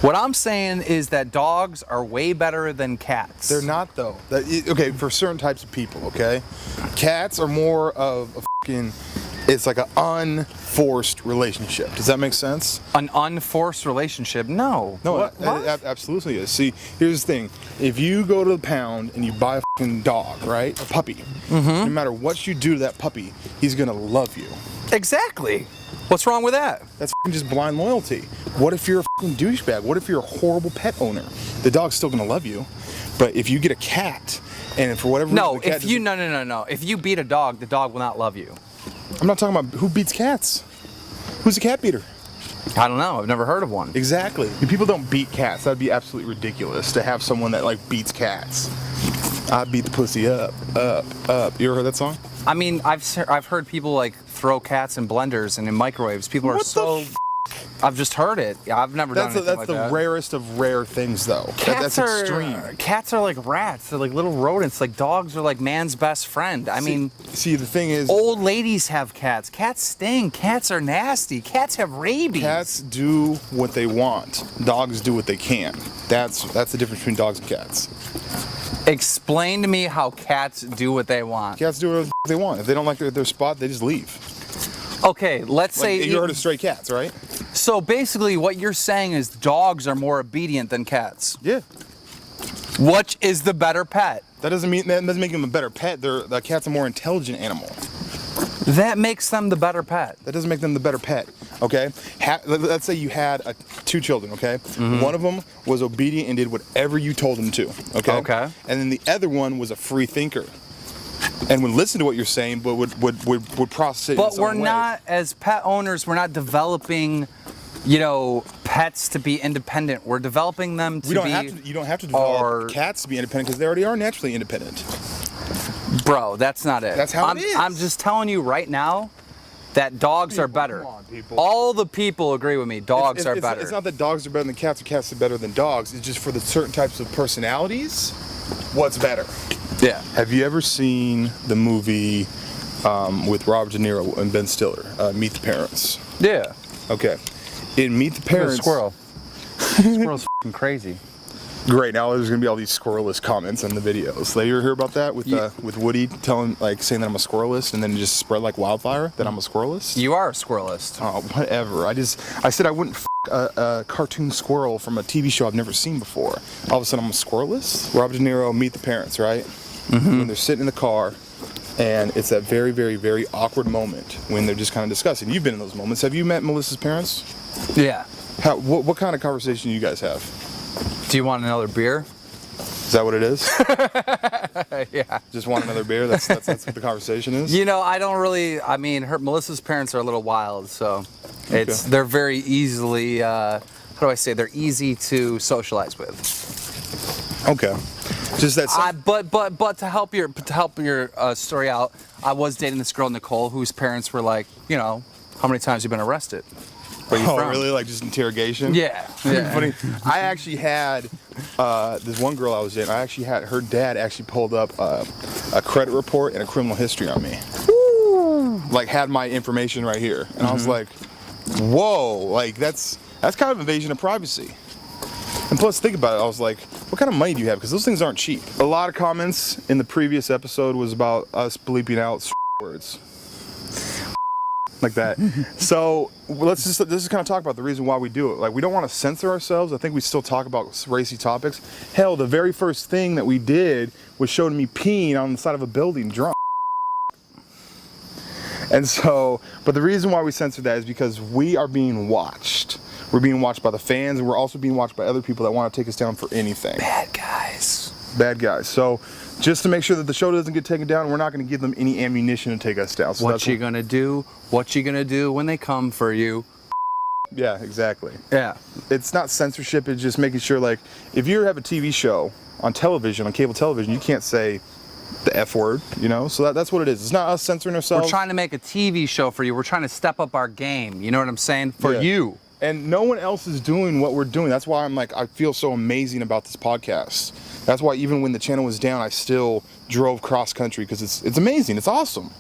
What I'm saying is that dogs are way better than cats. They're not, though. Okay, for certain types of people, okay? Cats are more of a fucking... It's like an unforced relationship. Does that make sense? An unforced relationship? No. No, What? it absolutely is. See, here's the thing. If you go to the pound and you buy a fucking dog, right? A puppy. No matter what you do to that puppy, he's going to love you. Exactly. What's wrong with that? That's just blind loyalty. What if you're a fucking douchebag? What if you're a horrible pet owner? The dog's still going to love you. But if you get a cat, and for whatever reason... No, no. If you beat a dog, the dog will not love you. I'm not talking about who beats cats. Who's a cat beater? I don't know. I've never heard of one. Exactly. If people don't beat cats, that'd be absolutely ridiculous to have someone that like beats cats. I beat the pussy up. You ever heard that song? I mean, I've heard people like throw cats in blenders and in microwaves. People are so... I've just heard it. I've never done anything like that. That's the rarest of rare things, though. That's extreme. Cats are like rats. They're like little rodents. Like dogs are like man's best friend. I mean, see, the thing is, old ladies have cats. Cats sting. Cats are nasty. Cats have rabies. Cats do what they want. Dogs do what they can. That's the difference between dogs and cats. Explain to me how cats do what they want. Cats do what they want. If they don't like their spot, they just leave. Okay, let's say... You heard of stray cats, right? So basically what you're saying is dogs are more obedient than cats. Yeah. Which is the better pet? That doesn't make them a better pet. The cat's a more intelligent animal. That makes them the better pet. That doesn't make them the better pet, okay? Let's say you had two children, okay? One of them was obedient and did whatever you told him to, okay? Okay. And then the other one was a free thinker and would listen to what you're saying, but would process it. But we're not, as pet owners, we're not developing, pets to be independent. We're developing them to you don't have to develop cats to be independent because they already are naturally independent. Bro, that's not it. That's how it is. I'm just telling you right now that dogs are better. Come on, people. All the people agree with me. Dogs are better. It's not that dogs are better than cats or cats are better than dogs. It's just for the certain types of personalities, what's better. Yeah. Have you ever seen the movie with Robert De Niro and Ben Stiller, Meet the Parents? Yeah. Okay. In Meet the Parents... Squirrel. Squirrel's f***ing crazy. Great. Now there's gonna be all these squirrelist comments on the videos. Did you ever hear about that with Woody saying that I'm a squirrelist and then just spread like wildfire that I'm a squirrelist? You are a squirrelist. Oh, whatever. I said I wouldn't a cartoon squirrel from a TV show I've never seen before. All of a sudden I'm a squirrelist. Robert De Niro, Meet the Parents, right? When they're sitting in the car, and it's that very, very, very awkward moment when they're just kind of discussing. You've been in those moments. Have you met Melissa's parents? Yeah. What kind of conversation do you guys have? Do you want another beer? Is that what it is? Yeah. Just want another beer? That's what the conversation is? I don't really, Melissa's parents are a little wild, so they're very easily, they're easy to socialize with. Okay. Just that. But to help your story out, I was dating this girl, Nicole, whose parents were like, how many times have you been arrested? Where you from? Really? Like just interrogation? Yeah. Funny. I actually had this one girl I was dating. Her dad actually pulled up a credit report and a criminal history on me. Woo! Like had my information right here, and I was like, whoa! Like that's kind of invasion of privacy. And plus, think about it. I was like, what kind of money do you have? Because those things aren't cheap. A lot of comments in the previous episode was about us bleeping out words. Like that. So let's just kind of talk about the reason why we do it. Like, we don't want to censor ourselves. I think we still talk about racy topics. Hell, the very first thing that we did was showing me peeing on the side of a building drunk. And so, but the reason why we censor that is because we are being watched. We're being watched by the fans, and we're also being watched by other people that want to take us down for anything. Bad guys. Bad guys. So just to make sure that the show doesn't get taken down, we're not going to give them any ammunition to take us down. So what you gonna do? What you gonna do when they come for you? Yeah, exactly. Yeah. It's not censorship. It's just making sure, like, if you have a TV show on television, on cable television, you can't say the F word, So that's what it is. It's not us censoring ourselves. We're trying to make a TV show for you. We're trying to step up our game. You know what I'm saying? For you. And no one else is doing what we're doing. That's why I feel so amazing about this podcast. That's why even when the channel was down, I still drove cross country because it's amazing. It's awesome.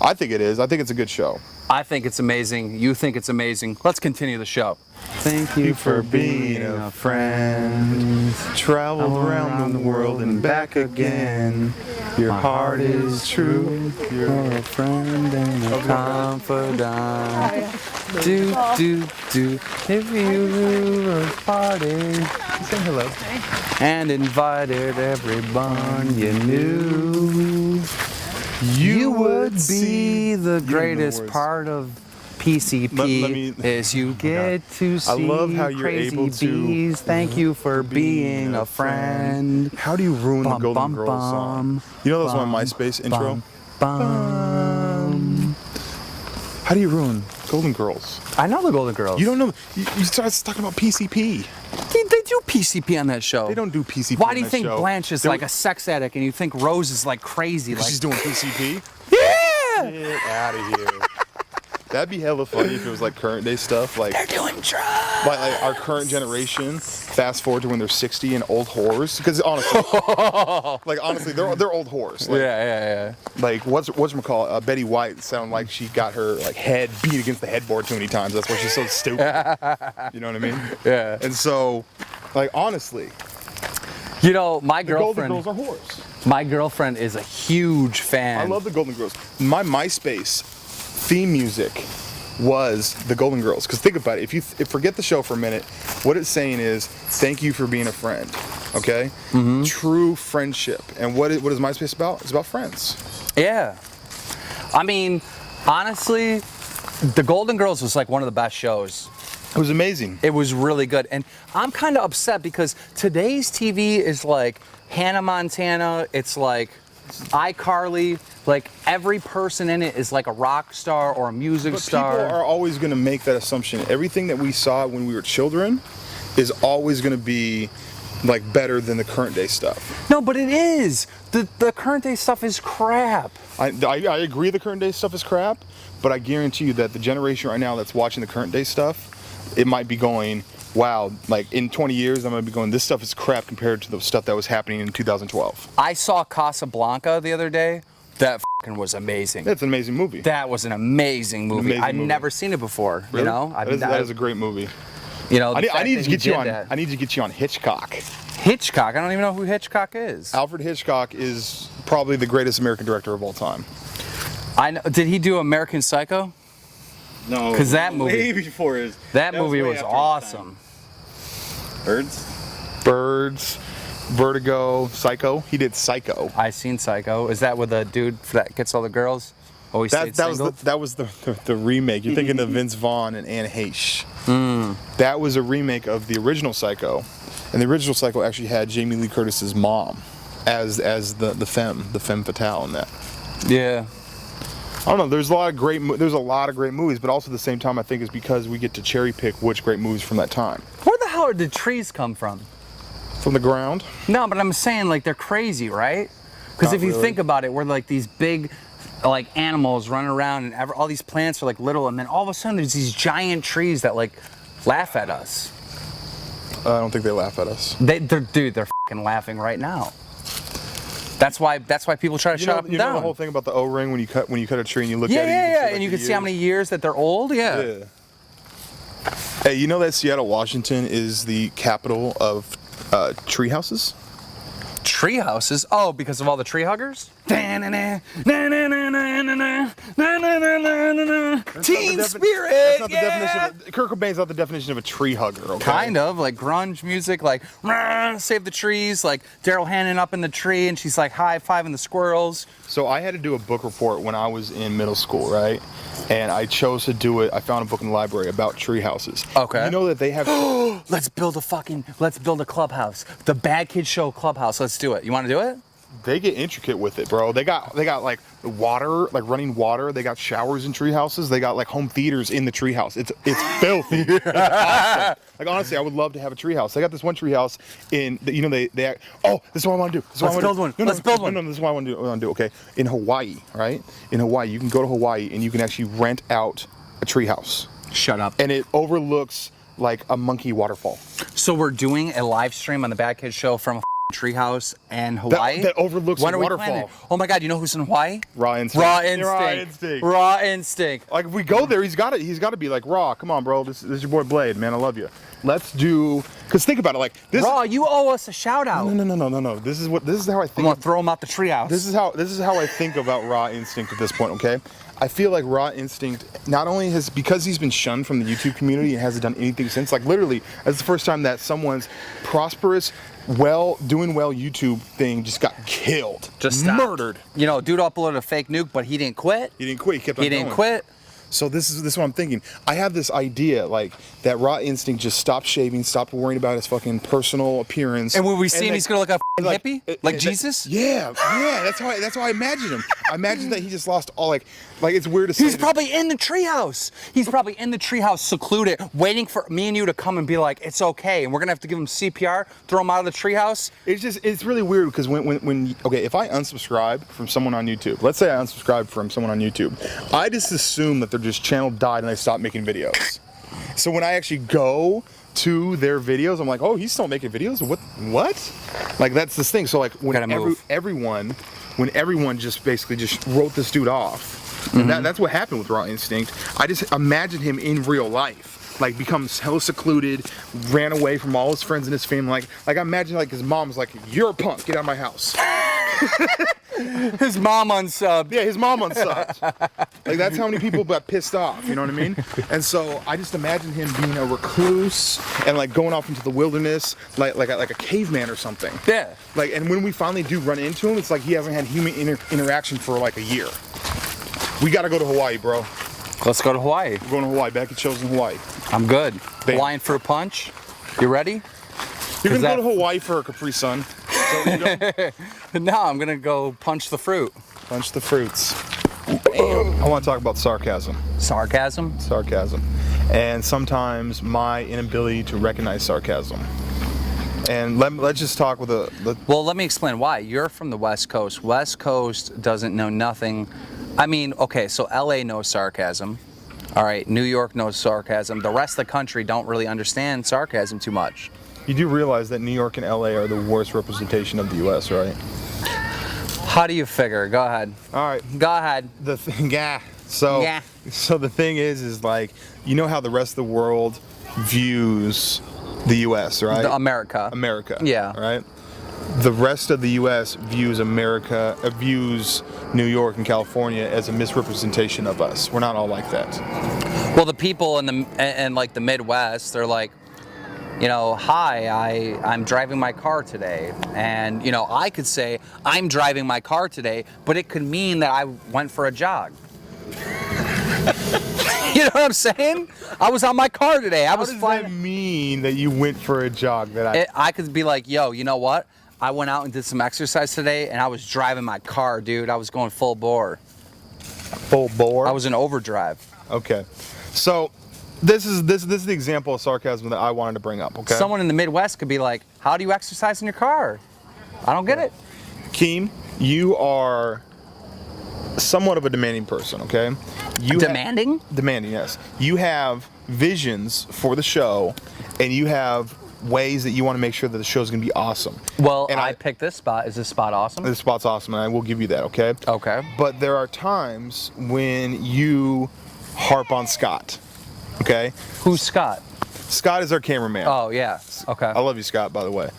I think it is. I think it's a good show. I think it's amazing. You think it's amazing. Let's continue the show. Thank you for being a friend. Traveled around the world and back again. Your heart is true. You're a friend and a confidant. Do. If you were a party. Say hello. And invited everyone you knew. You would be the greatest part of PCP is you get to see love how you're crazy able to bees. Thank you for being a friend. How do you ruin the Golden Girls song? You know that was my MySpace intro? How do you ruin Golden Girls? I know the Golden Girls. You don't know. You started talking about PCP. They do PCP on that show. They don't do PCP. Why do you think Blanche is like a sex addict and you think Rose is like crazy? Like she's doing PCP? Yeah! Get out of here. That'd be hella funny if it was like current day stuff. Like they're doing drugs. Like our current generation, fast forward to when they're 60 and old whores. Because honestly, they're old whores. Like, yeah. Like whatchamacallit, Betty White sounded like she got her like head beat against the headboard too many times. That's why she's so stupid. You know what I mean? Yeah. And so, like honestly, you know, my girlfriend. The Golden Girls are whores. My girlfriend is a huge fan. I love the Golden Girls. My MySpace theme music was the Golden Girls. Because think about it. If forget the show for a minute, what it's saying is thank you for being a friend. Okay? Mm-hmm. True friendship. And what is MySpace about? It's about friends. Yeah. I mean, honestly, the Golden Girls was like one of the best shows. It was amazing. It was really good. And I'm kind of upset because today's TV is like Hannah Montana. It's like iCarly. Like every person in it is like a rock star or a music star. People are always going to make that assumption. Everything that we saw when we were children is always going to be like better than the current day stuff. No, but it is. The current day stuff is crap. I agree the current day stuff is crap, but I guarantee you that the generation right now that's watching the current day stuff, it might be going, wow, like in 20 years, I'm going to be going, this stuff is crap compared to the stuff that was happening in 2012. I saw Casablanca the other day. That fucking was amazing. That's an amazing movie. That was an amazing movie. I've never seen it before. Really? You know, that is a great movie. You know, I need to get you on. I need to get you on Hitchcock. Hitchcock. I don't even know who Hitchcock is. Alfred Hitchcock is probably the greatest American director of all time. I know. Did he do American Psycho? No. Because that movie. Way before his. That movie was awesome. Birds. Vertigo, Psycho. He did Psycho. I seen Psycho. Is that with the dude that gets all the girls? Always stayed single? That was the remake. You're thinking of Vince Vaughn and Anne Heche. That was a remake of the original Psycho, and the original Psycho actually had Jamie Lee Curtis's mom as the femme fatale in that. Yeah. I don't know. There's a lot of great movies, but also at the same time, I think it's because we get to cherry pick which great movies from that time. Where the hell did trees come from? From the ground? No, but I'm saying like they're crazy, right? Because if you think about it, we're like these big, like animals running around, and all these plants are like little, and then all of a sudden there's these giant trees that like laugh at us. I don't think they laugh at us. They're fucking laughing right now. That's why people try to shut up and down. You know the whole thing about the O-ring when you cut a tree and you look at it. Yeah, and you can see how many years that they're old. Yeah. Hey, you know that Seattle, Washington is the capital of tree houses? Tree houses? Oh, because of all the tree huggers? Teen spirit! That's not the definition Kurt Cobain's not the definition of a tree hugger, okay? Kind of, like grunge music, like save the trees, like Daryl Hannah up in the tree and she's like high-fiving the squirrels. So I had to do a book report when I was in middle school, right? And I chose to do it. I found a book in the library about tree houses. Okay. You know that they have... Let's build a clubhouse. The Bad Kid Show clubhouse. Let's do it. You want to do it? They get intricate with it, bro. They got like water, like running water. They got showers in tree houses. They got like home theaters in the tree house. It's filthy. It's awesome. Like honestly, I would love to have a tree house. They got this one tree house in, they act, oh, this is what I want to do. Let's build one. Let's build one. No, this is what I want to do. Okay, in Hawaii, right? In Hawaii, you can go to Hawaii and you can actually rent out a tree house. Shut up. And it overlooks like a monkey waterfall. So we're doing a live stream on the Bad Kid Show from a treehouse in Hawaii that overlooks when the are we waterfall. planning? Oh my God, you know who's in Hawaii? Raw instinct. Raw instinct. Raw instinct. Raw instinct. Like if we go there, he's got to be like, Raw, come on, bro. This is your boy Blade, man. I love you. Let's do. Cause think about it, like this. Raw, you owe us a shout out. No. This is how I think. I'm gonna throw him out the treehouse. This is how I think about Raw Instinct at this point, okay? I feel like Raw Instinct not only has, because he's been shunned from the YouTube community and hasn't done anything since, like literally, that's the first time that someone's prosperous, doing well YouTube thing just got killed. Just stopped. Murdered. You know, dude uploaded a fake nuke, but he didn't quit. He didn't quit, he kept on going. He didn't quit. So this is what I'm thinking. I have this idea, like, that Raw Instinct just stopped shaving, stopped worrying about his fucking personal appearance. And when we see him, he's gonna look like hippie? Like Jesus? Yeah, that's how I imagine him. I imagine that he just lost all, like it's weird to say. He's probably in the treehouse. He's probably in the treehouse, secluded, waiting for me and you to come and be like, it's okay. And we're gonna have to give him CPR, throw him out of the treehouse. It's really weird because when okay, if I unsubscribe from someone on YouTube, let's say I unsubscribe from someone on YouTube, I just assume that their just channel died and they stopped making videos. So when I actually go to their videos, I'm like, oh, he's still making videos? What? Like that's this thing. So like when everyone just basically just wrote this dude off. And that's what happened with Raw Instinct. I just imagine him in real life, like becomes hella secluded, ran away from all his friends and his family. Like I imagine like his mom's like, you're a punk, get out of my house. His mom unsubbed. Yeah, his mom unsubbed. Like that's how many people got pissed off, you know what I mean? And so I just imagine him being a recluse and like going off into the wilderness like a caveman or something. Yeah. Like, and when we finally do run into him, it's like he hasn't had human interaction for like a year. We gotta go to Hawaii, bro. Let's go to Hawaii. We're going to Hawaii. BadKidShow's in Hawaii. I'm good. Bam. Hawaiian fruit punch. You ready? You're gonna go to Hawaii for a Capri Sun. So you know, No, I'm gonna go punch the fruit. punch the fruits. I want to talk about sarcasm. Sarcasm? Sarcasm. And sometimes my inability to recognize sarcasm. And let's just talk with Well, let me explain why. You're from the West Coast. West Coast doesn't know nothing. I mean, okay, so LA knows sarcasm. All right, New York knows sarcasm. The rest of the country don't really understand sarcasm too much. You do realize that New York and LA are the worst representation of the U.S., right? How do you figure? Go ahead. All right. Go ahead. The thing, yeah. So the thing is like, you know how the rest of the world views the U.S., right? America. America. Yeah. Right. The rest of the U.S. views views New York and California as a misrepresentation of us. We're not all like that. Well, the people in like the Midwest, they're like, you know, hi, I'm driving my car today. And, you know, I could say, I'm driving my car today, but it could mean that I went for a jog. You know what I'm saying? I was on my car today. How does that mean that you went for a jog? I could be like, yo, you know what? I went out and did some exercise today, and I was driving my car, dude. I was going full bore. Full bore? I was in overdrive. Okay. So this is the example of sarcasm that I wanted to bring up, okay? Someone in the Midwest could be like, how do you exercise in your car? I don't get it. Keem, you are somewhat of a demanding person, okay? Demanding? Demanding, yes. You have visions for the show, and you have ways that you want to make sure that the show's going to be awesome. Well, and I picked this spot. Is this spot awesome? This spot's awesome, and I will give you that, okay? Okay. But there are times when you harp on Scott, okay? Who's Scott? Scott is our cameraman. Oh, yeah. Okay. I love you, Scott, by the way.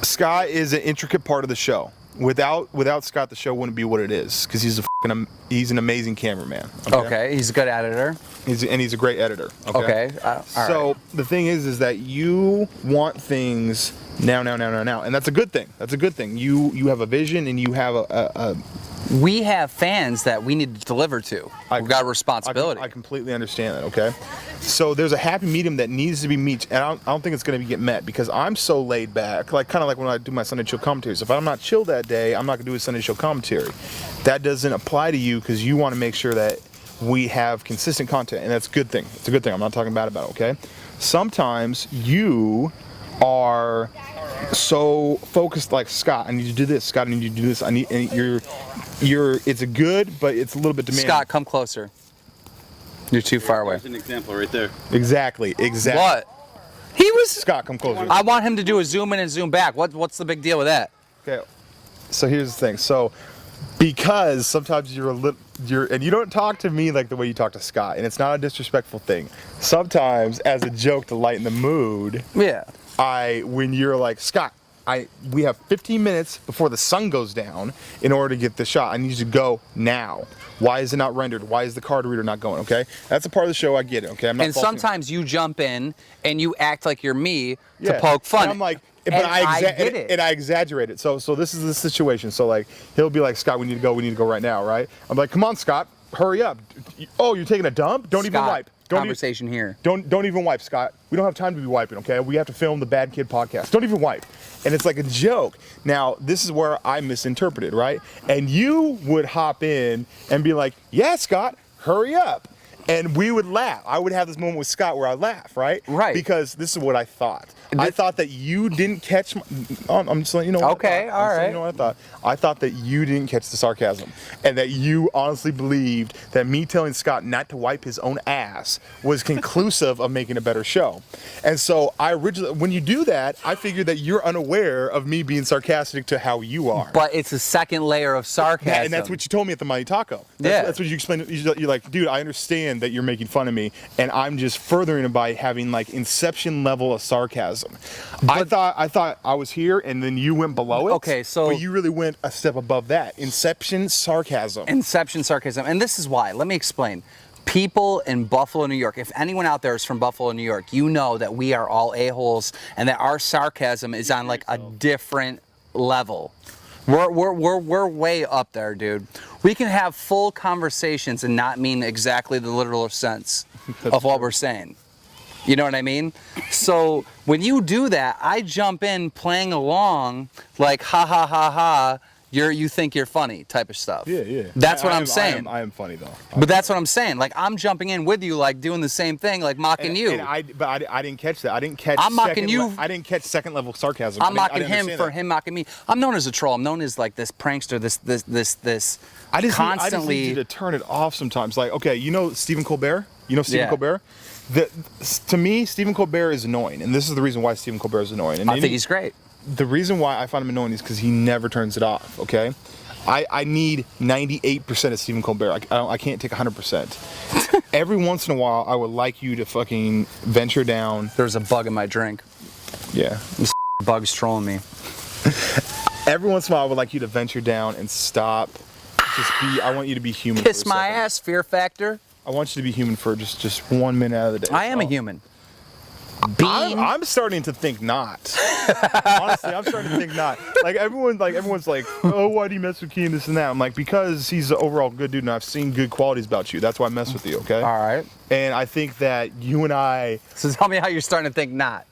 Scott is an intricate part of the show. Without Scott, the show wouldn't be what it is, because he's an amazing cameraman. Okay, he's a good editor. He's a great editor. Okay. All so right. the thing is that you want things now, and that's a good thing. That's a good thing. You have a vision, and you have a We have fans that we need to deliver to. We've got a responsibility. I completely understand that, okay? So there's a happy medium that needs to be met, and I don't think it's going to get met because I'm so laid back, like kind of like when I do my Sunday show commentaries. If I'm not chill that day, I'm not going to do a Sunday show commentary. That doesn't apply to you because you want to make sure that we have consistent content, and that's a good thing. It's a good thing. I'm not talking bad about it, okay? Sometimes you are so focused, like, Scott, I need you to do this. Scott, I need you to do this. And it's a good, but it's a little bit demanding. Scott, come closer. You're too far away. There's an example right there. Exactly. What? He was. Scott, come closer. I want him to do a zoom in and zoom back. What's the big deal with that? Okay. So here's the thing. So because sometimes and you don't talk to me like the way you talk to Scott, and it's not a disrespectful thing. Sometimes as a joke to lighten the mood, Yeah. when you're like, Scott, we have 15 minutes before the sun goes down in order to get the shot. I need you to go now. Why is it not rendered? Why is the card reader not going? Okay, that's a part of the show. I get it. Okay, I'm not. And sometimes you jump in and you act like you're me to Yeah. poke fun. And I'm like, but And I get it. and I exaggerate it. So this is the situation. So like, he'll be like, Scott, we need to go right now, right? I'm like, come on, Scott, hurry up. Oh, you're taking a dump? Don't even Scott, wipe. Don't conversation here. Don't even wipe, Scott. We don't have time to be wiping, okay? We have to film the Bad Kid podcast. Don't even wipe. And it's like a joke. Now, this is where I misinterpreted, right? And you would hop in and be like, yeah, Scott, hurry up. And we would laugh. I would have this moment with Scott where I laugh, right? Right. Because this is what I thought. I thought that you didn't catch I'm just letting you know what Okay, I thought. all right. You know what I thought? I thought that you didn't catch the sarcasm. And that you honestly believed that me telling Scott not to wipe his own ass was conclusive of making a better show. And so when you do that, I figured that you're unaware of me being sarcastic to how you are. But it's a second layer of sarcasm. And that's what you told me at the Mighty Taco. Yeah. That's what you explained. You're like, dude, I understand that you're making fun of me, and I'm just furthering it by having like Inception level of sarcasm. I thought I was here, and then you went below it. Okay, so but you really went a step above that. Inception sarcasm. Inception sarcasm. And this is why. Let me explain. People in Buffalo, New York, if anyone out there is from Buffalo, New York, you know that we are all a-holes and that our sarcasm is on like a different level. We're way up there, dude. We can have full conversations and not mean exactly the literal sense of what we're saying. You know what I mean? So when you do that, I jump in playing along like ha ha ha ha. You think you're funny type of stuff. Yeah. That's what I'm saying. I am funny though. But that's what I'm saying. Like I'm jumping in with you, like doing the same thing, like mocking you. But I didn't catch that. I didn't catch. I'm mocking you. I didn't catch second level sarcasm. I'm mocking him for him mocking me. I'm known as a troll. I'm known as like this prankster. This. I just constantly. need you to turn it off sometimes. Like, okay, you know Stephen Colbert? You know Stephen Yeah. Colbert? To me, Stephen Colbert is annoying, and this is the reason why Stephen Colbert is annoying. And I think he's great. The reason why I find him annoying is because he never turns it off. Okay, I need 98% of Stephen Colbert. I can't take 100%. Every once in a while, I would like you to fucking venture down. There's a bug in my drink. Yeah. This bug's trolling me. Every once in a while, I would like you to venture down and stop. I want you to be human. Kiss for a my second. ass, Fear Factor. I want you to be human for just 1 minute out of the day. I am a human. Being I'm starting to think not. Honestly, I'm starting to think not. Like everyone's like, oh, why do you mess with Key and this and that? I'm like, because he's an overall good dude, and I've seen good qualities about you. That's why I mess with you. Okay. all right. And I think that you and I. So tell me how you're starting to think not.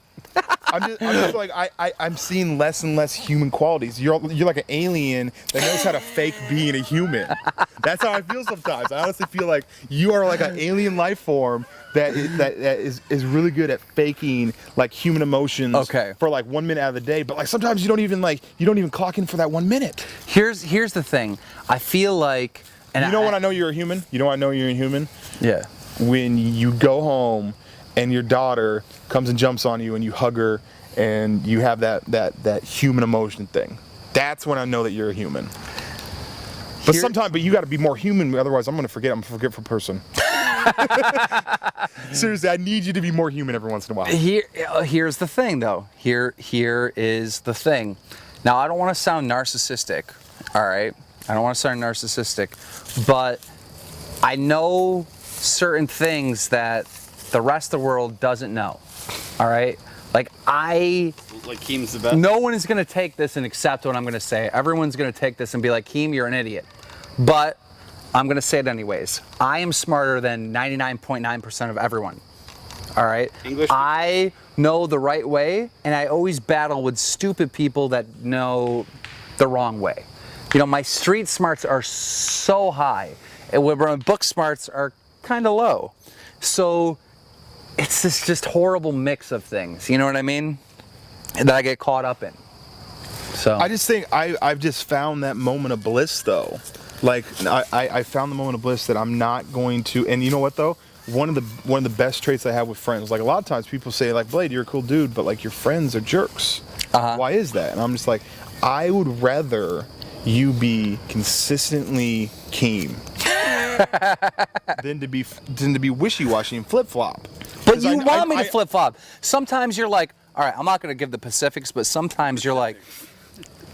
I'm just like I'm seeing less and less human qualities. You're like an alien that knows how to fake being a human. That's how I feel sometimes. I honestly feel like you are like an alien life form that is really good at faking like human emotions. Okay. For like 1 minute out of the day, but like sometimes you don't even clock in for that 1 minute. Here's the thing. I feel like, and You know when I know you're a human? You know I know you're a human? Yeah. When you go home and your daughter comes and jumps on you and you hug her and you have that human emotion thing. That's when I know that you're a human. But but you got to be more human, otherwise I'm a forgetful person. Seriously, I need you to be more human every once in a while. Here's the thing, though. Here is the thing. Now, I don't want to sound narcissistic, all right? I don't want to sound narcissistic, but I know certain things that the rest of the world doesn't know, all right? Like Keem's the best. no one is going to take this and accept what I'm going to say. Everyone's going to take this and be like, Keem, you're an idiot. But I'm going to say it anyways. I am smarter than 99.9% of everyone. All right? English? I know the right way, and I always battle with stupid people that know the wrong way. You know, my street smarts are so high, and my book smarts are kind of low. So it's this just horrible mix of things. You know what I mean? That I get caught up in. So I just think I've just found that moment of bliss though. Like I found the moment of bliss that I'm not going to. And you know what though? One of the best traits I have with friends. Like a lot of times people say like, Blade, you're a cool dude, but like your friends are jerks. Uh-huh. Why is that? And I'm just like, I would rather you be consistently Keem than to be wishy-washy and flip-flop. But you want me to flip-flop. Sometimes you're like, all right, I'm not going to give the Pacifics, but sometimes you're like,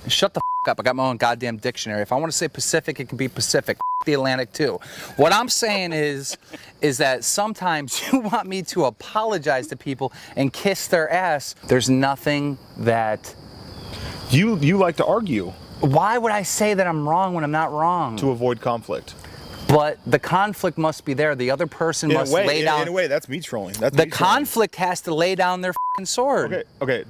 shut the up. I got my own goddamn dictionary. If I want to say Pacific, it can be Pacific. The Atlantic too. What I'm saying is that sometimes you want me to apologize to people and kiss their ass. There's nothing that... You like to argue. Why would I say that I'm wrong when I'm not wrong? To avoid conflict. But the conflict must be there. The other person must lay down. In a way, that's me trolling. That's the conflict has to lay down their fucking sword. Okay.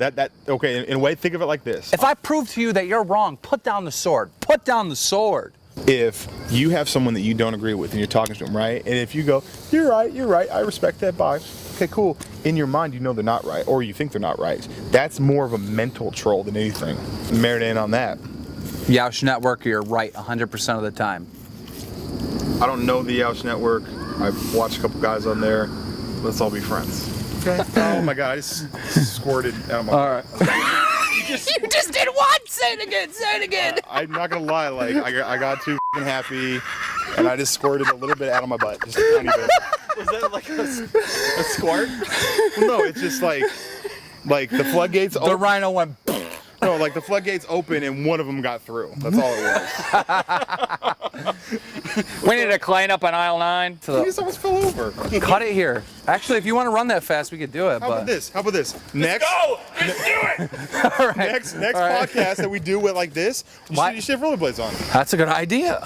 Okay. In a way, think of it like this. If I prove to you that you're wrong, put down the sword. Put down the sword. If you have someone that you don't agree with and you're talking to them, right? And if you go, you're right, I respect that, bye. Okay, cool. In your mind, you know they're not right, or you think they're not right. That's more of a mental troll than anything. Marinate on that. Yoush Network, you're right 100% of the time. I don't know the Yoush Network. I've watched a couple guys on there. Let's all be friends. Okay. Oh my God, I just squirted out of my All right. You just did what? Say it again. Say it again. I'm not gonna lie. Like I got too happy, and I just squirted a little bit out of my butt, just a tiny bit. Was that like a squirt? Well, no, it's just like the floodgates. The rhino went. No, like the floodgates open and one of them got through. That's all it was. We need to clean up on aisle 9. You just almost fell over. Cut it here. Actually, if you want to run that fast, we could do it. How about this? Next, Go! Let's do it! all right. Next podcast that we do with like this, you should have rollerblades on. That's a good idea.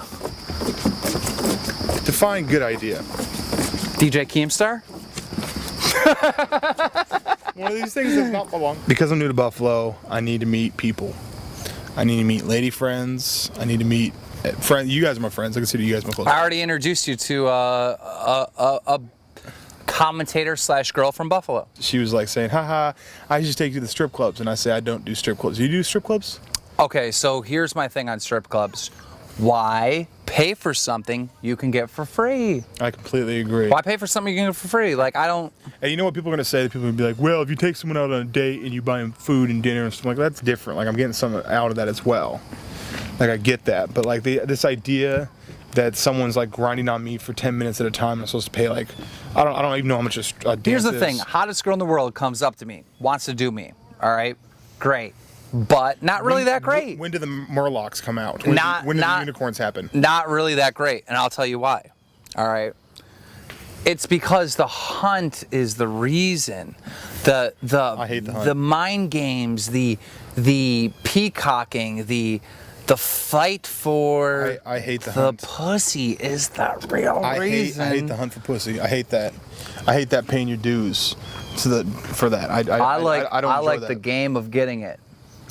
Define good idea. DJ Keemstar? One of these things does not belong. Because I'm new to Buffalo, I need to meet people. I need to meet lady friends. I need to meet friends. You guys are my friends. I consider you guys my close friends. I already introduced you to a commentator / girl from Buffalo. She was like saying, haha, I just take you to the strip clubs. And I say, I don't do strip clubs. You do strip clubs? Okay, so here's my thing on strip clubs. Why pay for something you can get for free? I completely agree. Why pay for something you can get for free? Like, I don't... And you know what people are going to say? People are going to be like, well, if you take someone out on a date and you buy them food and dinner and stuff like that, that's different. Like, I'm getting something out of that as well. Like, I get that. But, like, this idea that someone's, like, grinding on me for 10 minutes at a time and I'm supposed to pay, like, I don't even know how much a dance Here's the is. thing. Hottest girl in the world comes up to me, wants to do me. All right? Great. But not really that great. When do the Murlocs come out? When do the unicorns happen? Not really that great, and I'll tell you why. All right. It's because the hunt is the reason. I hate the hunt. The mind games, the peacocking, the fight for I hate the hunt. Pussy is the real reason. I hate the hunt for pussy. I hate that. I hate that paying your dues for that. I don't enjoy that. The game of getting it.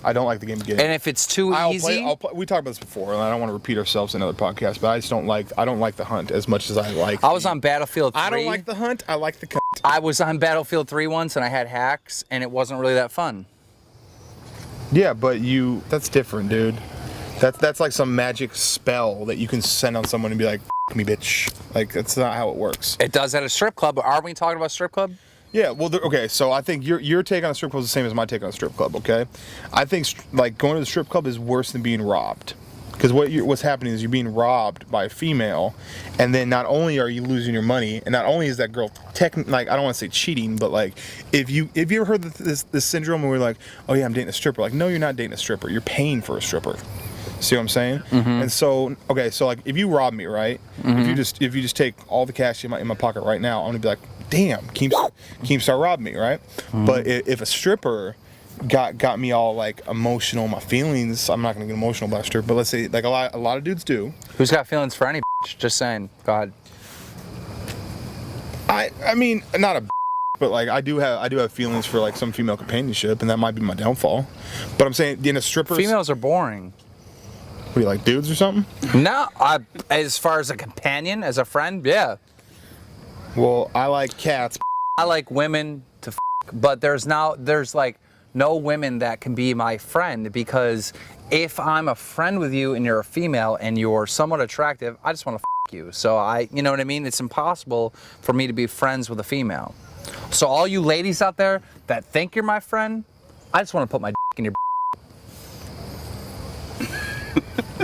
I don't like the game of getting it. And if it's too easy, we talked about this before, and I don't want to repeat ourselves in another podcast, but I just don't like the hunt as much as I like. I was on Battlefield 3. I don't like the hunt. I like the cunt. I was on Battlefield 3 once, and I had hacks, and it wasn't really that fun. Yeah, but that's different, dude. That's like some magic spell that you can send on someone and be like, F me, bitch. Like, that's not how it works. It does at a strip club, but are we talking about strip club? Yeah, well, okay, so I think your take on a strip club is the same as my take on a strip club, okay? I think, like, going to the strip club is worse than being robbed. Because what's happening is you're being robbed by a female, and then not only are you losing your money, and not only is that girl, like, I don't want to say cheating, but, like, if you ever heard this syndrome where we're like, oh, yeah, I'm dating a stripper. Like, no, you're not dating a stripper. You're paying for a stripper. See what I'm saying? Mm-hmm. And so, okay, so, like, if you rob me, right? Mm-hmm. If you just take all the cash in my pocket right now, I'm going to be like, damn, Keemstar robbed me, right? Mm-hmm. But if a stripper got me all like emotional, my feelings, I'm not gonna get emotional about a stripper, but let's say like a lot of dudes do. Who's got feelings for any bitch? Just saying. Go ahead. I mean, not a but like I do have feelings for like some female companionship, and that might be my downfall. But I'm saying in a stripper, females are boring. What, you like dudes or something? No, as far as a companion, as a friend, yeah. Well, I like cats. I like women to but there's like no women that can be my friend, because if I'm a friend with you and you're a female and you're somewhat attractive, I just want to you. So you know what I mean? It's impossible for me to be friends with a female. So all you ladies out there that think you're my friend, I just want to put my in your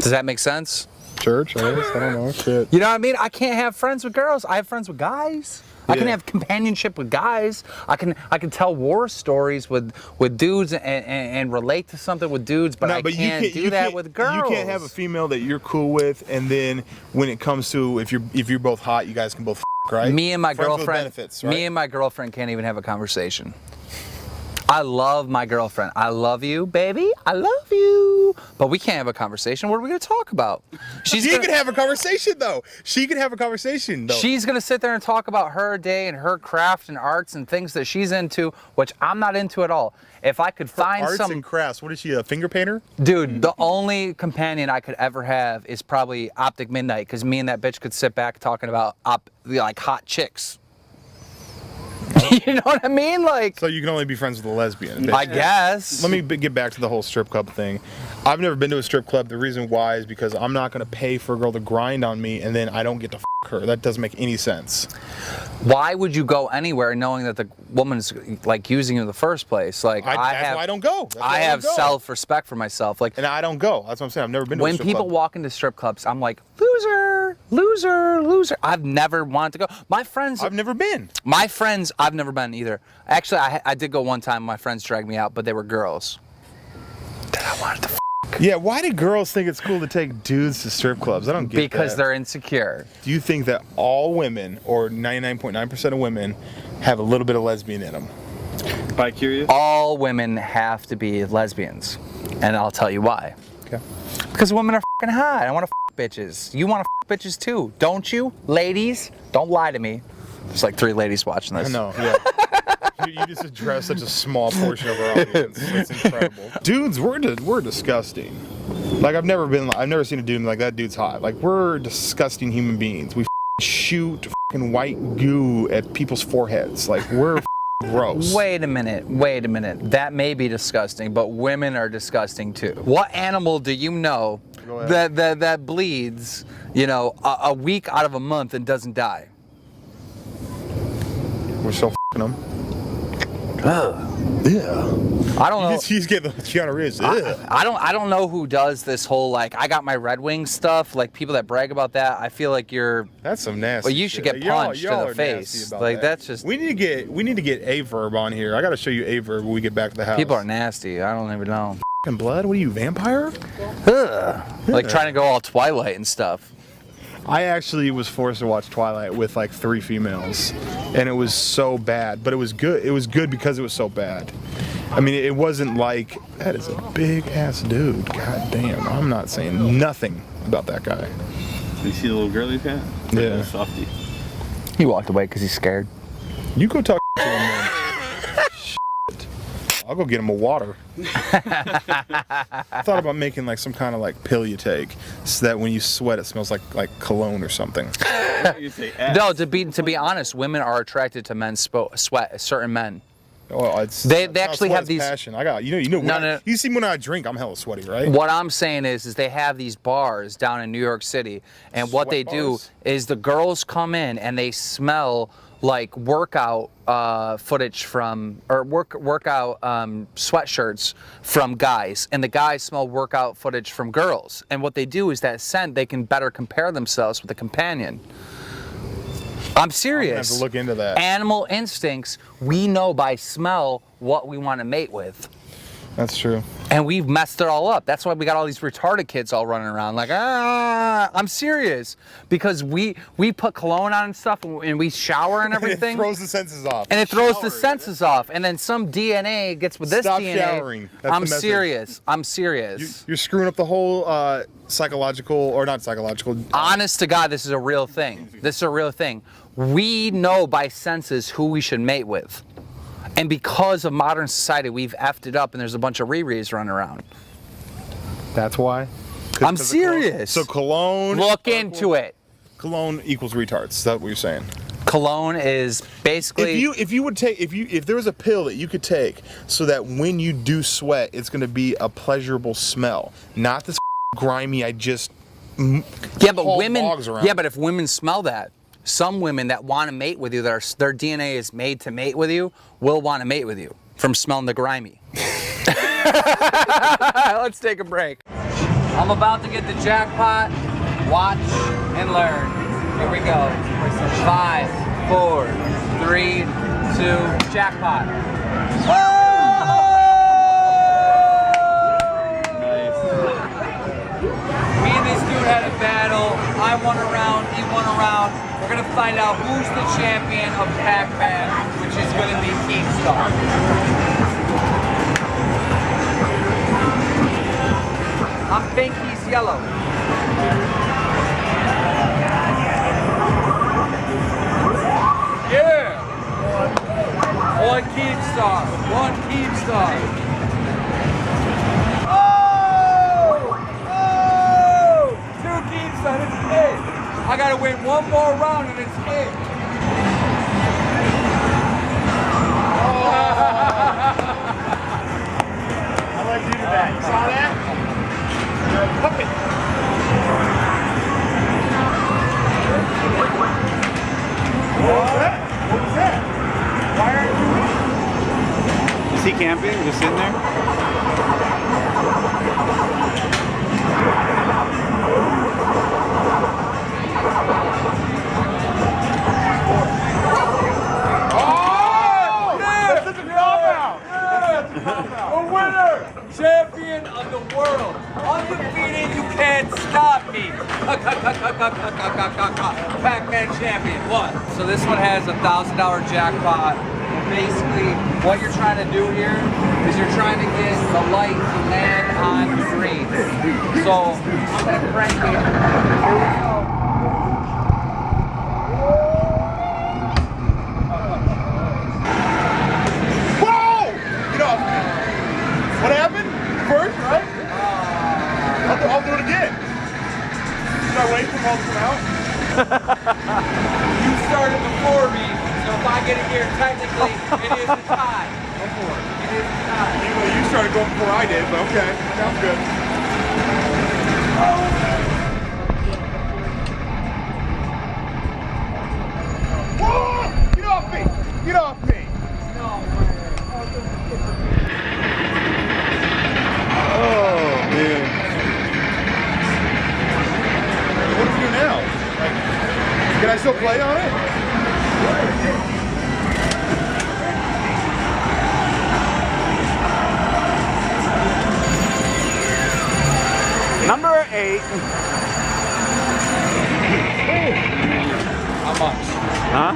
Does that make sense? Church, I guess. I don't know. Shit. You know what I mean? I can't have friends with girls. I have friends with guys. I can Yeah. have companionship with guys. I can tell war stories with dudes and relate to something with dudes, but I can't do that with girls. You can't have a female that you're cool with, and then when it comes to if you're both hot, you guys can both right? Me and my Friends with girlfriend. benefits, right? Me and my girlfriend can't even have a conversation. I love my girlfriend. I love you, baby. I love you. But we can't have a conversation. What are we going to talk about? She can have a conversation though. She can have a conversation though. She's going to sit there and talk about her day and her craft and arts and things that she's into, which I'm not into at all. If I could find arts some and crafts. What is she, a finger painter? dude, the only companion I could ever have is probably Optic Midnight, because me and that bitch could sit back talking about like hot chicks. You know what I mean? Like, So you can only be friends with a lesbian. I guess. Let me get back to the whole strip club thing. I've never been to a strip club. The reason why is because I'm not going to pay for a girl to grind on me and then I don't get to her. That doesn't make any sense. Why would you go anywhere knowing that the woman's like using you in the first place? Like, That's why I don't go. That's why I have don't go. self-respect for myself. Like, And I don't go. That's what I'm saying. I've never been to a when strip people club. walk into strip clubs, I'm like, loser, loser, loser. I've never wanted to go. My friends, I've never been. I've never been either. Actually, I did go one time. My friends dragged me out, but they were girls. Then I wanted to Yeah, why do girls think it's cool to take dudes to strip clubs? I don't get because that. they're insecure. Do you think that all women, or 99.9% of women, have a little bit of lesbian in them? Bi-curious? All women have to be lesbians, and I'll tell you why. Okay. Because women are fucking hot. I want to bitches. You want to bitches too, don't you? Ladies, don't lie to me. There's like 3 ladies watching this. I know, yeah. You just address such a small portion of our audience. It's incredible. Dudes, we're disgusting. Like I've never seen a dude like that dude's hot. Like we're disgusting human beings. We shoot white goo at people's foreheads. Like we're gross. Wait a minute. That may be disgusting, but women are disgusting too. What animal do you know Go ahead. that bleeds, a week out of a month and doesn't die? We're still them. Yeah. I don't know. He's getting the Keanu Reeves. I don't know who does this whole like I got my Red Wings stuff. Like people that brag about that, I feel like you're. That's some nasty. Well, you should shit. get punched Y'all in the are face. nasty about Like that. that's just. We need to get a verb on here. I got to show you a verb when we get back to the house. People are nasty. I don't even know. Fucking blood. What are you, vampire? Ugh. Like trying to go all Twilight and stuff. I actually was forced to watch Twilight with like 3 females, and it was so bad, but it was good. It was good because it was so bad. I mean, it wasn't like that is a big ass dude. God damn, I'm not saying nothing about that guy. You see the little girl he's got? Yeah. Softie. He walked away because he's scared. You go talk to him, man. Shit. I'll go get him a water. I thought about making like some kind of like pill you take, so that when you sweat, it smells like cologne or something. You say ass. No, to be honest, women are attracted to men's sweat. Certain men. Well, it's They it's not actually sweat, have it's these- passion. I got you know. When No. You see when I drink, I'm hella sweaty, right? What I'm saying is they have these bars down in New York City, and what Sweat they do bars? is the girls come in and they smell like workout footage from or workout sweatshirts from guys, and the guys smell workout footage from girls. And what they do is that scent they can better compare themselves with a companion. I'm serious. I'm gonna have to look into that. Animal instincts, we know by smell what we want to mate with. That's true. And we've messed it all up. That's why we got all these retarded kids all running around like, I'm serious. Because we put cologne on and stuff and we shower and everything. It throws the senses off. and it throws the senses off. And then some DNA gets with this Stop DNA. showering. That's I'm the message. serious. I'm serious. You're screwing up the whole psychological, or not psychological. Honest to God, this is a real thing. This is a real thing. We know by senses who we should mate with. And because of modern society, we've effed it up and there's a bunch of Riris running around. That's why. I'm 'Cause of cologne. serious. So cologne. Look into it. Cologne equals retards. Is that what you're saying? Cologne is basically. If there was a pill that you could take so that when you do sweat, it's going to be a pleasurable smell, not this grimy. yeah, but haul women. logs around. Yeah, but if women smell that, some women that want to mate with you, their DNA is made to mate with you, will want to mate with you from smelling the grimy. Let's take a break. I'm about to get the jackpot. Watch and learn. Here we go. 5, 4, 3, 2, jackpot. Oh! Me and this dude had a battle. I won a round, he won a round. We're gonna find out who's the champion of Pac-Man, which is gonna be Keemstar. I'm pink, he's yellow. Yeah! One Keemstar. One Keemstar. Oh! Oh! 2 Keemstar, it's it. I gotta win one more round and it's it. I like you to that. You saw that? Puppet. What was that? What was that? Why aren't you in? Is he camping? Just sitting there? A winner! Champion of the world! Undefeated, you can't stop me! Pac-Man champion, what? So this one has a $1,000 jackpot. Basically, what you're trying to do here is you're trying to get the light to land on the green. So, I'm gonna crank it. Here we go. What happened? First, right? I'll do it again. Should I wait for them all to come out? You started before me, so if I get it here, technically, it is a tie. Go for it. It is a tie. Well, you started going before I did, but okay. Sounds good. Whoa! Get off me! Get off me! Oh, man. What do we do now? Like, can I still play on it? Number 8. How much? Huh?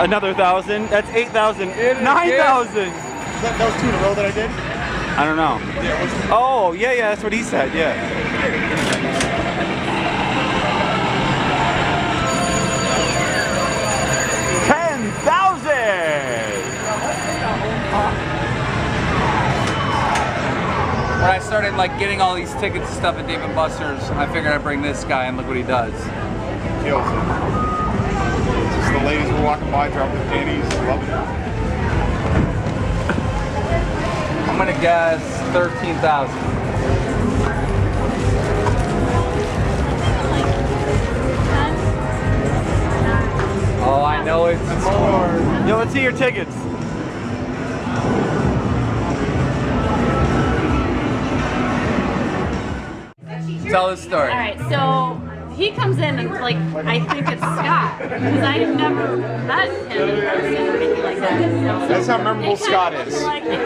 Another 1,000? That's 8,000. 9,000! That was 2 in a row that I did? I don't know. Oh, yeah, that's what he said, yeah. When I started like getting all these tickets and stuff at Dave & Buster's, I figured I'd bring this guy and look what he does. Kills it. Just the ladies were walking by, dropping the panties, loving it. I'm gonna guess 13,000. Oh, I know it's more. Yo, let's see your tickets. Tell the story. All right, so he comes in and like I think it's Scott because I've never met him in person or anything like that. That's how memorable Scott is. Like, so I'm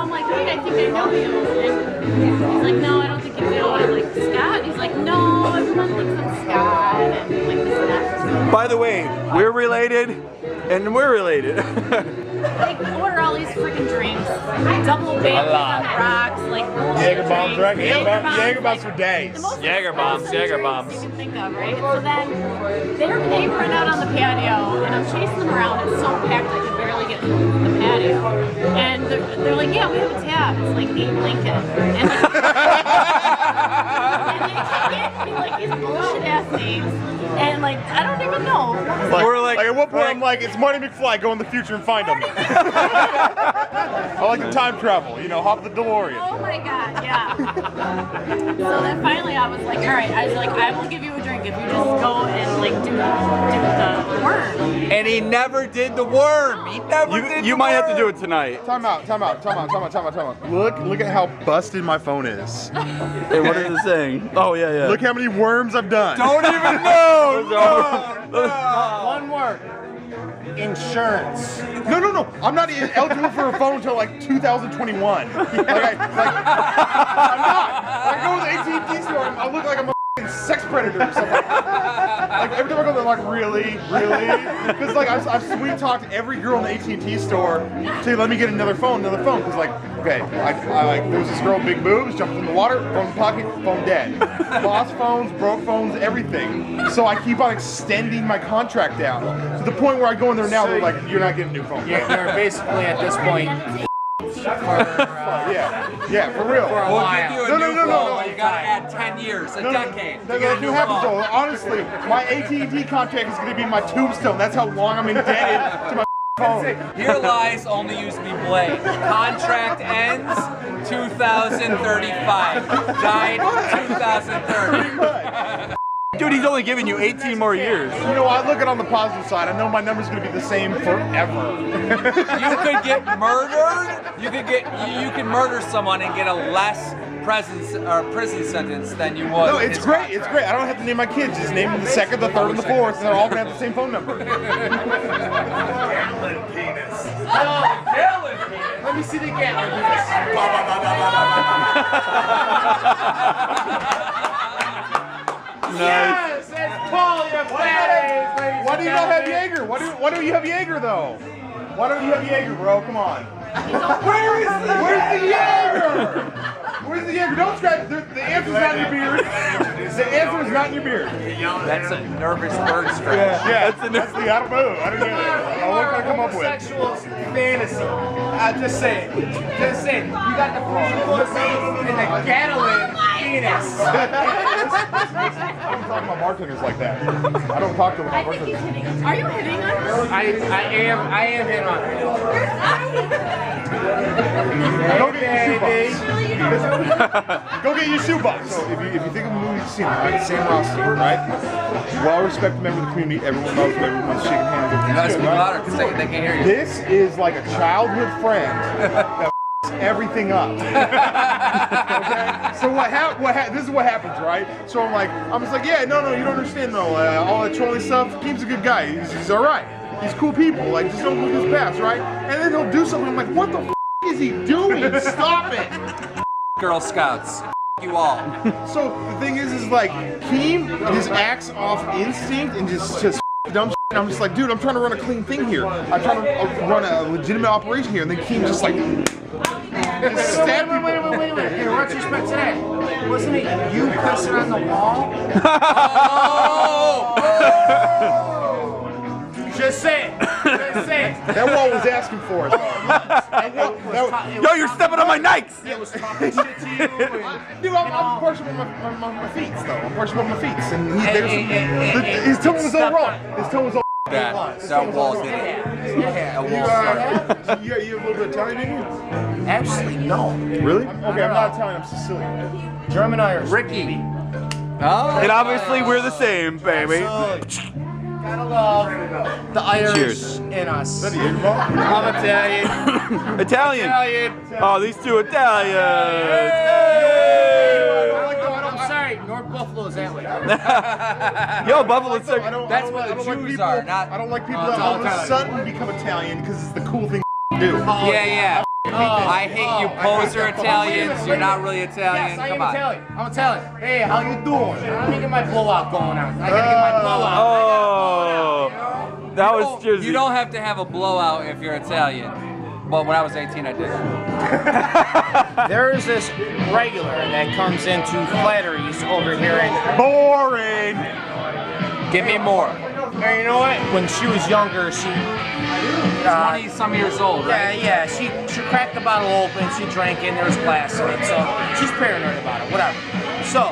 like, hey, I think I know you. And he's like, no, I don't think you do. I'm like, Scott? And he's like, no, everyone thinks I'm Scott. And like this and that. By the way, we're related, and we're related. They order all these freaking drinks, double bacon on the rocks, like Jaeger bombs, right? Jaeger bombs for days. Jaeger bombs you can think of, right? So then they run out on the patio, and I'm chasing them around. It's so packed I can barely get through the patio. And they're like, yeah, we have a tab. It's like 8 Lincoln. And they keep getting me like these bullshit ass names. And like, I don't even know. Like, we're like at what point I'm like, it's Marty McFly, go in the future and find him. I like to time travel. You know, hop the DeLorean. Oh my god, yeah. So then finally I was like, all right, I was like, I will give you a drink if you just go and like do the worm. And he never did the worm. He never did. You might have to do it tonight. Time out. Look at how busted my phone is. Hey, what is it saying? Oh yeah. Look how many worms I've done. Don't even know. One word. Insurance. No. I'm not even eligible for a phone until like 2021. I'm not. I go to the AT&T store, I look like I'm a sex predator or something. Like every time I go there, I'm like, really? Because like I've sweet talked every girl in the AT&T store to let me get another phone. Because like, okay, I like there was this girl, big boobs, jumped in the water, phone in the pocket, phone dead. Lost phones, broke phones, everything. So I keep on extending my contract out to the point where I go in there now. They're like, you're not getting a new phone. You're basically at this point. Yeah, for real. For a We'll while. give you a No, new no. phone. You gotta add 10 years, a decade. That's to get a what new happens phone. though. Honestly, my AT&T contract is going to be my tombstone. That's how long I'm indebted to my phone. Your lies only used to be blade. Contract ends 2035. Died 2030. Dude, he's only giving you 18 more years. You know, I look at it on the positive side. I know my number's going to be the same forever. You could get murdered. You could murder someone and get a less prison sentence than you would. No, it's great. It's great. I don't have to name my kids. Just name them the second, the third, and the fourth, and they're all going to have the same phone number. Let me see the Gatlin Yes, it's Paul, your face. Why do you not have Jaeger? Why don't you have Jaeger though? Why don't you have Jaeger, bro? Come on. Where's the Jaeger? Where's the Jaeger? Don't scratch. The answer's not in your beard. The answer is not in your beard. That's a nervous bird scratch. Yeah, that's the I don't know. I don't get it. What can I come up with? Sexual fantasy. Just say it. You got the pussy and the Gatlin penis. I don't talk about bartenders like that. I don't talk to them I about think he's bartenders. hitting us. Are you hitting us? I am hitting on it. Go get your shoebox. Really, you don't. Go get your shoebox. So if you think of a movie you've seen, right? Sam Rossi, right? Well-respected member of the community. Everyone loves him. Everyone's shaking hands. You gotta Everything's speak good, right? louder because they can't hear you. This is like a childhood friend that everything up. Okay? So this is what happens, right? So I'm just like, yeah, no, you don't understand though. All that trolling stuff. Keem's a good guy. He's all right. He's cool people. Like, just don't look his past, right? And then he'll do something. I'm like, what the is he doing? Stop it. Girl Scouts. You all. So the thing is like Keem just acts off instinct and just dumb shit. And I'm just like, dude, I'm trying to run a clean thing here. I'm trying to run a legitimate operation here. And then Keem just like stab me. Wait. In retrospect today, wasn't it you pissing on the wall? Just say it. That wall was asking for it. Yo, you're stepping on my Nikes! It was talking shit to you. Dude, I'm partial with my feet, though. I'm partial with my feet. And his tone was all wrong. His tone was all That wall did it. That wall started. you have a little bit of Italian in you? Actually, no. Really? Okay, I'm not Italian, I'm Sicilian. German Irish. Ricky. Oh. And obviously we're the same, baby. Gotta love the Irish Cheers. in us. Is that a Jaeger bomb? I'm Italian. Italian. Oh, these two Italians. I'm sorry, North Buffalo is that way. Yo, Buffalo's so. That's what the Jews are, not. I don't like people that all of a sudden become Italian because it's the cool thing to do. Yeah. I hate you poser Italians. You're not really Italian. Yes, I am Come on. Italian. I'm Italian. Hey, how you doing? Let me get my blowout going on. I gotta get my blowout. Oh, that was just. You don't have to have a blowout if you're Italian. Well, when I was 18, I did. There is this regular that comes into Flattery's over here in. Boring! Give me more. Hey, you know what? When she was younger, she 20 some years old, right? Yeah. She cracked the bottle open. She drank it. And there was glass in it. So she's paranoid about it. Whatever. So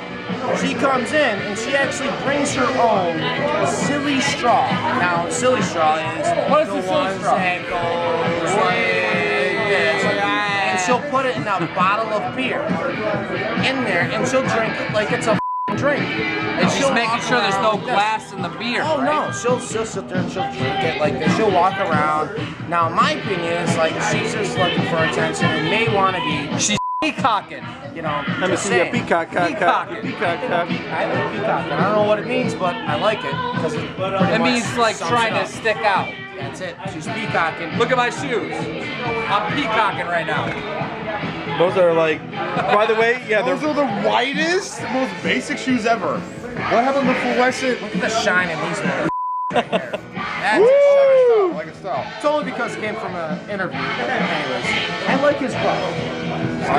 she comes in and she actually brings her own silly straw. Now, silly straw is What is the the silly ones straw? that goes like this. she'll put it in a bottle of beer in there, and she'll drink it like it's a drink. And she's making sure there's no glass in the beer. Oh right? no, she'll sit there and she'll drink it like this. She'll walk around. Now my opinion is like she's just looking for attention and may want to be. She's peacocking. You know, Let me see a peacock, peacocking. I like peacocking. I don't know what it means, but I like it because It means like trying to stick out. That's it. She's peacocking. Look at my shoes. I'm peacocking right now. Those are like, by the way, yeah, Those are the whitest, most basic shoes ever. What happened to the fluorescent? Look at the shine in these ones. That's Woo! Like a style. It's only because it came from an interview. Anyways, I like his buff.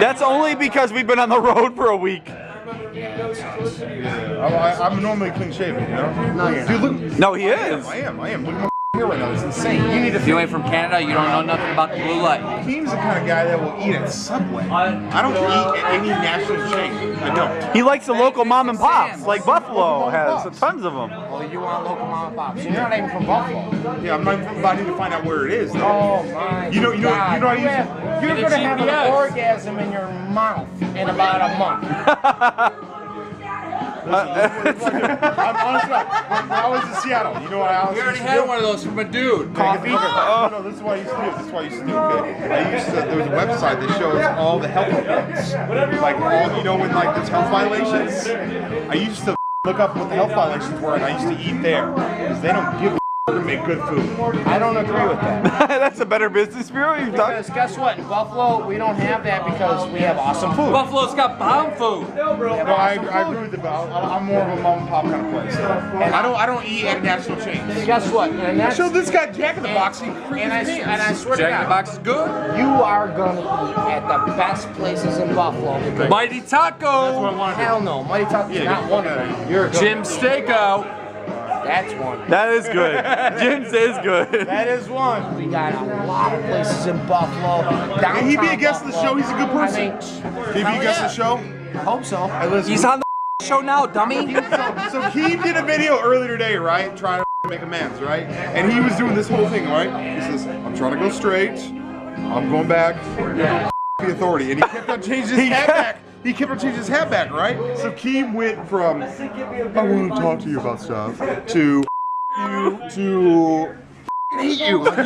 that's only because we've been on the road for a week. I'm normally clean shaven, you know? No, you're Dude, not. look. No, he is. I am. Look at my hair right now. It's insane. You need If you ain't from Canada, you don't know nothing about the blue light. Keem's the kind of guy that will eat at Subway. I don't eat at any national chain. I don't. He likes the local mom and pops, like Buffalo has tons of them. Well, you want local mom and pops. You're not even from Buffalo. Yeah, I'm not even about to find out where it is. Though. Oh my You know how you You're gonna have an orgasm in your mouth in about a month. I'm honestly, when I was in Seattle, you know what I was. We already had one of those from a dude. Coffee? No, this is what I used to do. Okay? There was a website that shows all the health reports. Like all, you know, when like there's health violations. I used to look up what the health violations were, and I used to eat there because they don't give a to make good food. I don't agree with that. That's a better business bureau you've done. Because guess what? In Buffalo, we don't have that because we have awesome food. Buffalo's got bomb food. No, I agree with it, but I'm more of a mom and pop kind of place. And I don't eat at national chains. Guess what? And I that's, showed this guy Jack in the Box. and I swear to Jack in the God, Box is good. you are gonna eat at the best places in Buffalo. Mighty Taco. Hell no, Mighty Taco's not one of them. You're a good Jim Steakout. That's one. That is good. Jim's is good. That is one. We got a lot of places in Buffalo. Can he be a guest of the show? He's a good person. Can he be a guest of the show? I hope so. Hey, listen. He's on the show now, dummy. So he did a video earlier today, right? Trying to make amends, right? And he was doing this whole thing, right? He says, I'm trying to go straight. I'm going back. The authority. And he kept on changing his hat back. He kept on changing his hat back, right? So Keem went from, I want to talk to you about stuff, to hate you. Like, he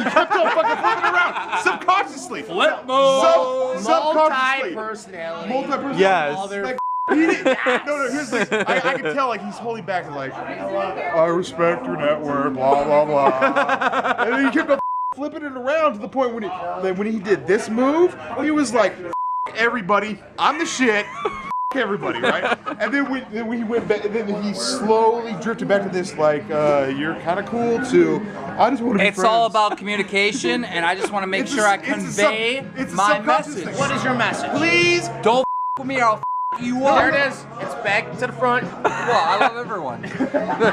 kept on fucking flipping around subconsciously. Flip mode. Subconsciously. Multi-personality. Multi-personality. Yes. Like, he didn't. No, here's the thing. I can tell, like, he's holding back and, like, I respect your network, blah, blah, blah. And then he kept on flipping it around to the point when he did this move, he was like, everybody, I'm the shit. Everybody, right? And then when he went back, then he slowly drifted back to this, like, you're kind of cool too. I just want to be It's friends. all about communication, and I just want to make sure I convey it's a my subconscious message. thing. What is your message? Please Don't with me or I'll you up. There it is. It's back to the front. Well, I love everyone. Hey,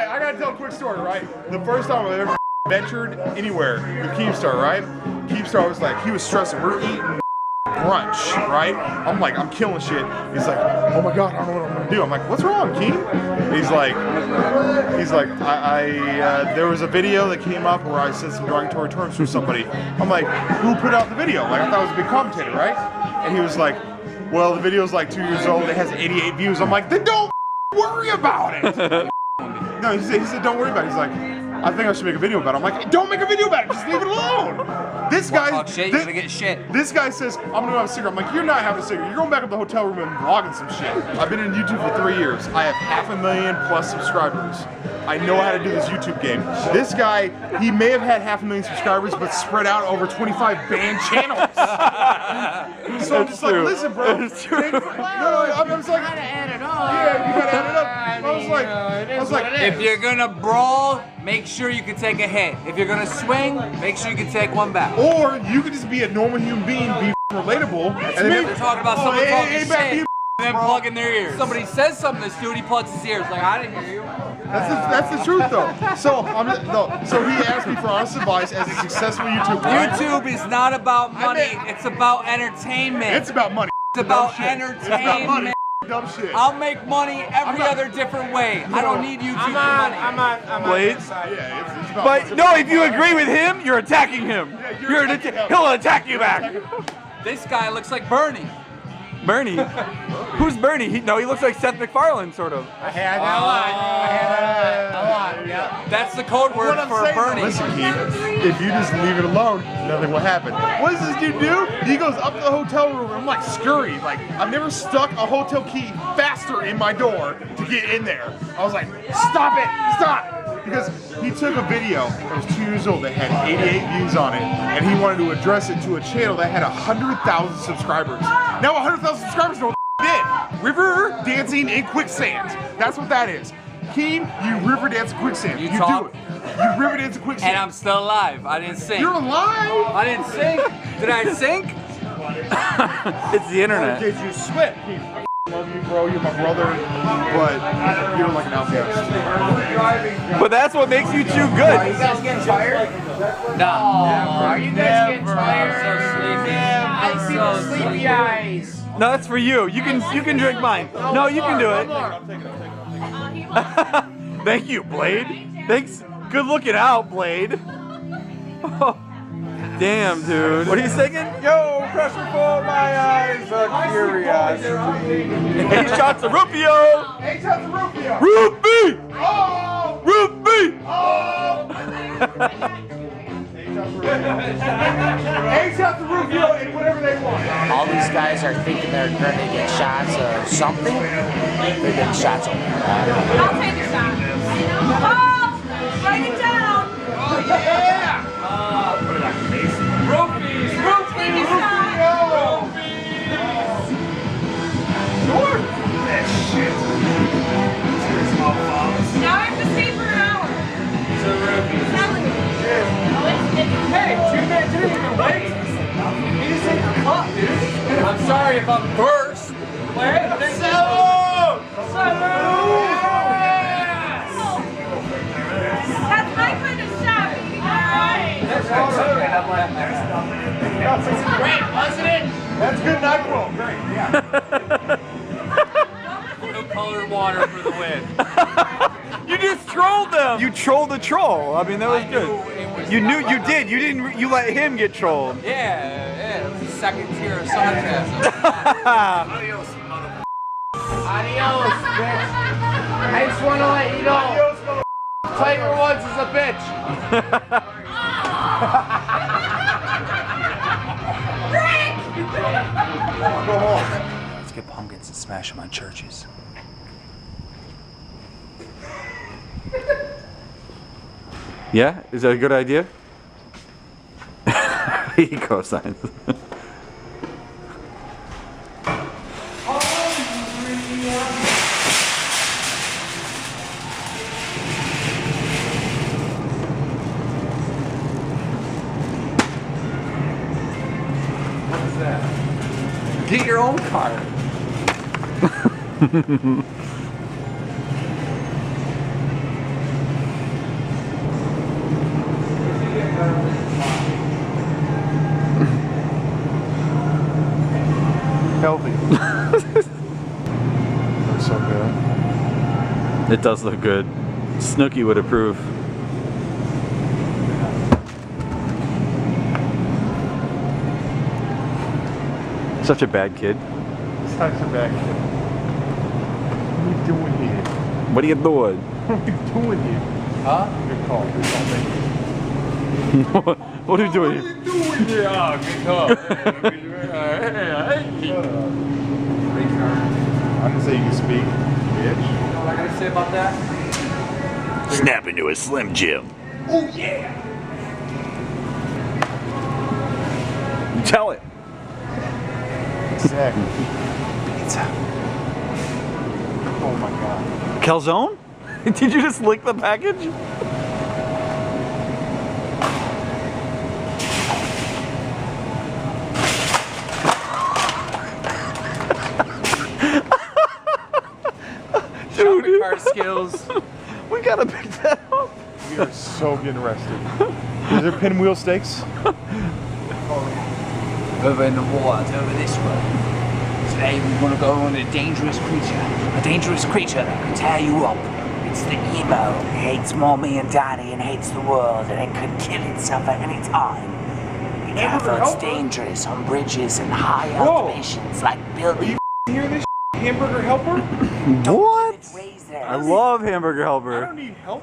I gotta tell a quick story, right? The first time I ever ventured anywhere with Keemstar, right? Keemstar was like, he was stressing. We're eating brunch, right? I'm like, I'm killing shit. He's like, oh my god, I don't know what I'm gonna do. I'm like, what's wrong, Keem? He's like, there was a video that came up where I said some derogatory terms for somebody. I'm like, who put out the video? Like, I thought it was a big commentator, right? And he was like, well, the video's like 2 years old. It has 88 views. I'm like, then don't worry about it. No, he said, don't worry about it. He's like, I think I should make a video about it. I'm like, don't make a video about it. Just leave it alone. This guy, Talk shit, you're gonna get shit. This guy says, I'm gonna have a cigarette. I'm like, you're not having a cigarette. You're going back up to the hotel room and vlogging some shit. I've been in YouTube for 3 years. I have 500,000+ subscribers. I know how to do this YouTube game. This guy, he may have had 500,000 subscribers, but spread out over 25 banned channels. So I'm just like, listen, bro. It's true. No, I was like, Gotta add it up. yeah, you gotta add it up. I was like, If you're gonna brawl, make sure you can take a hit. If you're gonna swing, make sure you can take one back. or you could just be a normal human being, be relatable, and then They're talking about someone talking ain't bad, shit, be and then plugging their ears. Somebody says something to this dude, he plugs his ears. Like, I didn't hear you. That's the truth, though. So so he asked me for honest advice as a successful YouTuber. right? YouTube is not about money, it's about entertainment. It's about money. It's about No shit. It's about money. entertainment. dumb shit. I'll make money every other different way. I don't need YouTube for money. I'm Blade? Yeah, it's about But no, if you agree with him, you're attacking him. He'll attack you back. This guy looks like Bernie. Bernie? Who's Bernie? He looks like Seth MacFarlane, sort of. I had that a lot. Yeah. That's the code word for Bernie. Listen, Keith, if you just leave it alone, nothing will happen. What does this dude do? He goes up to the hotel room and I'm like scurried. Like, I've never stuck a hotel key faster in my door to get in there. I was like, stop it, stop. Because he took a video that was 2 years old that had 88 views on it, and he wanted to address it to a channel that had 100,000 subscribers. Now 100,000 subscribers know what did. River dancing in quicksand. That's what that is. Keem, you river dance in quicksand. You talk. do it. You river dance in quicksand. And I'm still alive. I didn't sink. You're alive. I didn't sink. Did I sink? It's the internet. Did you swim? Keem, I love you, bro. You're my brother, but you're like an outcast. But that's what makes you too good. Are you guys getting tired? No. Are you guys getting tired? I'm so sleepy. I see the sleepy eyes. No, that's for you. You can drink mine. No, you can do it. Thank you, Blade. Thanks. Good looking out, Blade. Oh, damn, dude. What are you singing? Yo, pressure for my eyes of curiosity. 8 shots of Rufio. 8 shots of Rufio. Rufy. Oh! Rufy. Oh! 8 shots of Rufio and whatever they want. All these guys are thinking they're going to get shots of something. They're getting shots of water. I'll take a shot. Paul, write it down. Yeah! Put it on your face. Rupees. Take a shot. Sure. That shit. Now I have to stay for an hour. So Rupees. Telling you. Hey, 2 minutes didn't even wait. He just hit the cup, dude. I'm sorry if I'm first. Salute! That's my kind of shot. Great, wasn't it? That's good NyQuil. Great, yeah. No colored water for the win. You just trolled them. You trolled the troll. I mean, that was good. You knew you did. You didn't. You let him get trolled. Yeah, it was a second tier of sarcasm. Adios, bitch. I just want to let you know. Flavor Woods is a bitch. Let's get pumpkins and smash them on churches. Yeah, is that a good idea? He co-signs. Get your own card. Healthy. Looks so good. It does look good. Snooki would approve. Such a bad kid. Such a bad kid. What are you doing here? What are you doing? What are you doing here? Huh? Good call. Good call. Thank you. What are you doing here? Yeah, good call. I didn't say you can speak, bitch. You know what I gotta say about that? Snap into a Slim Jim. Oh yeah. Tell it. Exactly. Pizza. Oh my god. Calzone? Did you just lick the package? Dude, car skills. We gotta pick that up. We are so getting arrested. Is there pinwheel steaks? Over in the water, over this way. Today we're gonna go on a dangerous creature that could tear you up. It's the emo. It hates mommy and daddy and hates the world, and it could kill itself at any time. Be careful, it's dangerous on bridges and high elevations like buildings. You hear this hamburger helper? What? Razors. I love hamburger I helper. don't need help.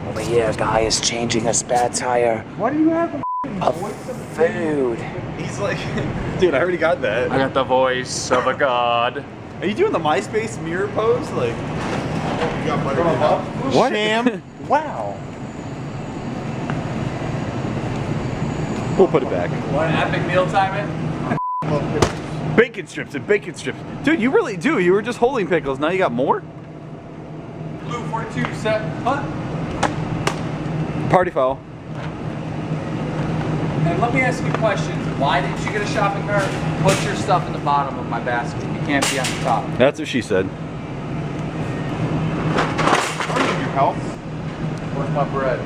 Over here, a guy is changing a spare tire Why do you have a of food. He's like, dude, I already got that. I got the voice of a god. Are you doing the MySpace mirror pose? Like, You got butter. what? Sham. Wow. We'll put it back. What an epic meal timing. Bacon strips and bacon strips. Dude, you really do. You were just holding pickles. Now you got more? Blue 42 set. Huh? Party foul. And let me ask you a question. Why didn't you get a shopping cart? Put your stuff in the bottom of my basket. You can't be on the top. That's what she said. I don't need your help. Where's my bread?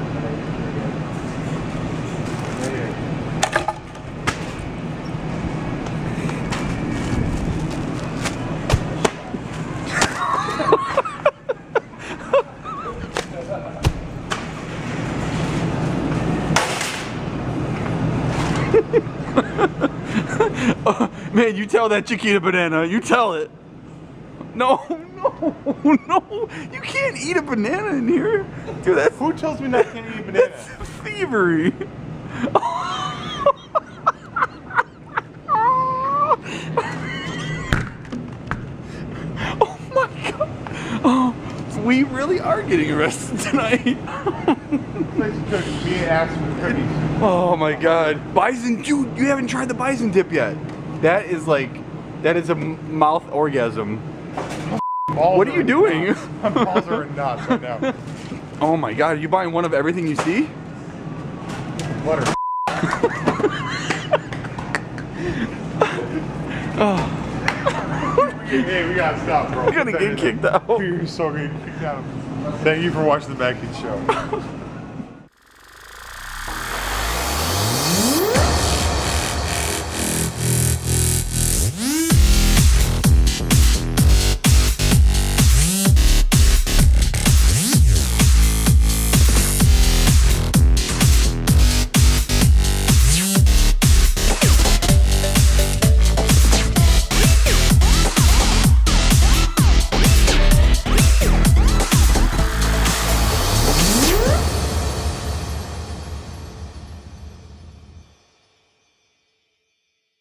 Man, you tell that chick eat a banana. You tell it. No, no, no. You can't eat a banana in here. Dude, that's, Who tells me not to eat a banana? that's thievery. Oh my god. Oh, we really are getting arrested tonight. Place of cookies. Me and ass for cookies. Oh my god. Bison, dude, you haven't tried the bison dip yet. That is like, that is a mouth orgasm. Balls What are you doing? nuts. My balls are in knots right now. Oh my god, are you buying one of everything you see? Butter. Hey, we gotta stop, bro. You're gonna get kicked out. You're so getting kicked out. Thank you for watching the BadKidShow.